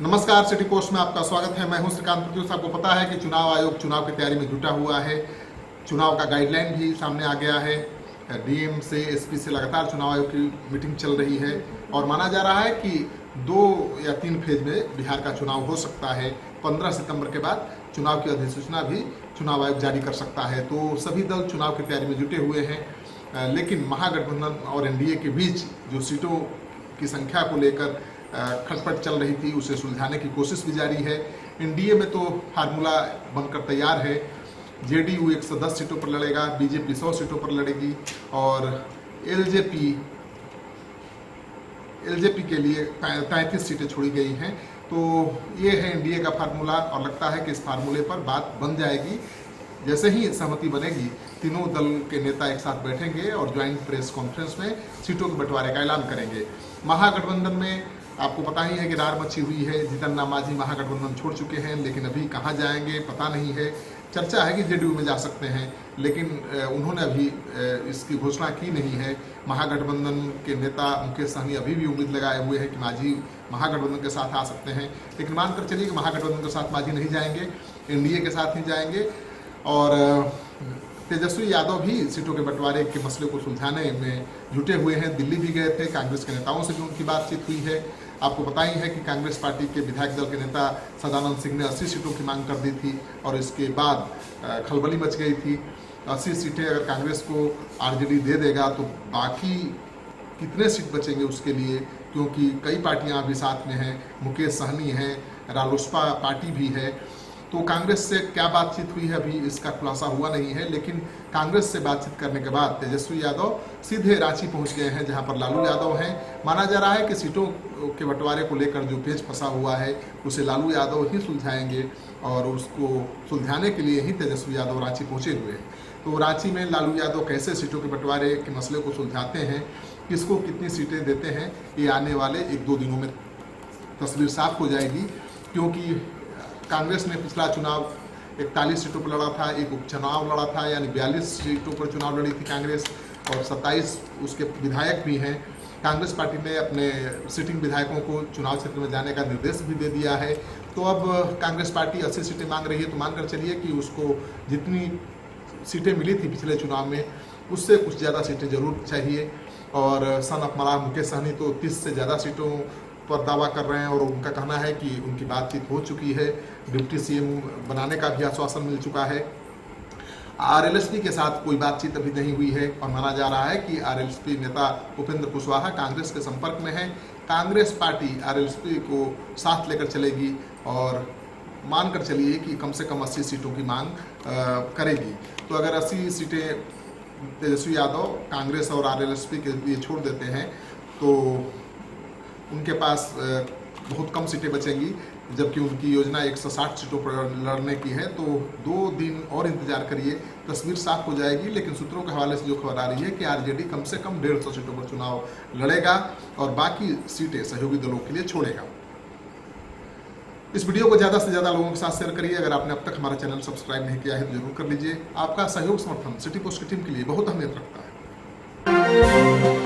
नमस्कार, city post में आपका स्वागत है। मैं हूं श्रीकांत प्रत्युष। आपको पता है कि चुनाव आयोग चुनाव की तैयारी में जुटा हुआ है। चुनाव का गाइडलाइन भी सामने आ गया है। डीएम से एसपी से लगातार चुनाव आयोग की मीटिंग चल रही है और माना जा रहा है कि 2 या 3 फेज में बिहार का चुनाव हो सकता है। 15 सितंबर के बाद चुनाव की अधिसूचना भी चुनाव आयोग जारी कर सकता है। तो सभी दल चुनाव की तैयारी में जुटे हुए हैं, लेकिन महागठबंधन और एनडीए के बीच जो सीटों की संख्या को लेकर खटपट चल रही थी, उसे सुलझाने की कोशिश भी जारी है। एनडीए में तो फार्मूला बनकर तैयार है। जेडीयू 110 सीटों पर लड़ेगा, बीजेपी 100 सीटों पर लड़ेगी और एलजेपी के लिए 33 सीटें छोड़ी गई हैं। तो ये है एनडीए का फार्मूला और लगता है कि इस फार्मूले पर बात बन जाएगी। जैसे ही सहमति बनेगी, तीनों दल के नेता एक साथ बैठेंगे और ज्वाइंट प्रेस कॉन्फ्रेंस में सीटों के बंटवारे का ऐलान करेंगे। महागठबंधन में आपको पता ही है कि रार मची हुई है। जीतन राम मांझी महागठबंधन छोड़ चुके हैं, लेकिन अभी कहाँ जाएंगे पता नहीं है। चर्चा है कि जेडीयू में जा सकते हैं, लेकिन उन्होंने अभी इसकी घोषणा की नहीं है। महागठबंधन के नेता मुकेश सहनी अभी भी उम्मीद लगाए हुए हैं कि मांझी महागठबंधन के साथ आ सकते हैं, लेकिन मानकर चलिए कि महागठबंधन के साथ मांझी नहीं जाएंगे, एनडीए के साथ ही जाएंगे। और तेजस्वी यादव भी सीटों के बंटवारे के मसले को सुलझाने में जुटे हुए हैं। दिल्ली भी गए थे, कांग्रेस के नेताओं से भी उनकी बातचीत हुई है। आपको पता ही है कि कांग्रेस पार्टी के विधायक दल के नेता सदानंद सिंह ने 80 सीटों की मांग कर दी थी और इसके बाद खलबली मच गई थी। 80 सीटें अगर कांग्रेस को आरजेडी दे देगा तो बाकी कितने सीट बचेंगे उसके लिए, क्योंकि कई पार्टियां अभी साथ में हैं। मुकेश सहनी हैं, रालोसपा पार्टी भी है। तो कांग्रेस से क्या बातचीत हुई है अभी इसका खुलासा हुआ नहीं है, लेकिन कांग्रेस से बातचीत करने के बाद तेजस्वी यादव सीधे रांची पहुंच गए हैं, जहां पर लालू यादव हैं। माना जा रहा है कि सीटों के बंटवारे को लेकर जो पेच फंसा हुआ है उसे लालू यादव ही सुलझाएंगे और उसको सुलझाने के लिए ही तेजस्वी यादव रांची पहुंचे हुए हैं। तो रांची में लालू यादव कैसे सीटों के बंटवारे के मसले को सुलझाते हैं, किसको कितनी सीटें देते हैं, ये आने वाले 1-2 दिनों में तस्वीर साफ हो जाएगी। क्योंकि कांग्रेस ने पिछला चुनाव 41 सीटों पर लड़ा था, एक उपचुनाव लड़ा था, यानी 42 सीटों पर चुनाव लड़ी थी कांग्रेस और 27 उसके विधायक भी हैं। कांग्रेस पार्टी ने अपने सिटिंग विधायकों को चुनाव क्षेत्र में जाने का निर्देश भी दे दिया है। तो अब कांग्रेस पार्टी 80 सीटें मांग रही है, तो मानकर चलिए कि उसको जितनी सीटें मिली थी पिछले चुनाव में उससे कुछ ज़्यादा सीटें जरूर चाहिए। और सन ऑफ मलाह मुकेश सहनी तो 30 से ज़्यादा सीटों पर दावा कर रहे हैं और उनका कहना है कि उनकी बातचीत हो चुकी है, डिप्टी सीएम बनाने का भी आश्वासन मिल चुका है। आरएलएसपी के साथ कोई बातचीत अभी नहीं हुई है और माना जा रहा है कि आरएलएसपी नेता उपेंद्र कुशवाहा कांग्रेस के संपर्क में है। कांग्रेस पार्टी आरएलएसपी को साथ लेकर चलेगी और मानकर चलिए कि कम से कम 80 सीटों की मांग करेगी। तो अगर 80 सीटें तेजस्वी यादव कांग्रेस और आरएलएसपी के लिए छोड़ देते हैं तो उनके पास बहुत कम सीटें बचेंगी, जबकि उनकी योजना 160 सीटों पर लड़ने की है। तो 2 दिन और इंतजार करिए, तस्वीर साफ हो जाएगी। लेकिन सूत्रों के हवाले से जो खबर आ रही है कि आरजेडी कम से कम 150 सीटों पर चुनाव लड़ेगा और बाकी सीटें सहयोगी दलों के लिए छोड़ेगा। इस वीडियो को ज़्यादा से ज़्यादा लोगों के साथ शेयर करिए। अगर आपने अब तक हमारा चैनल सब्सक्राइब नहीं किया है तो जरूर कर लीजिए। आपका सहयोग समर्थन सिटी पोस्ट की टीम के लिए बहुत अहमियत रखता है।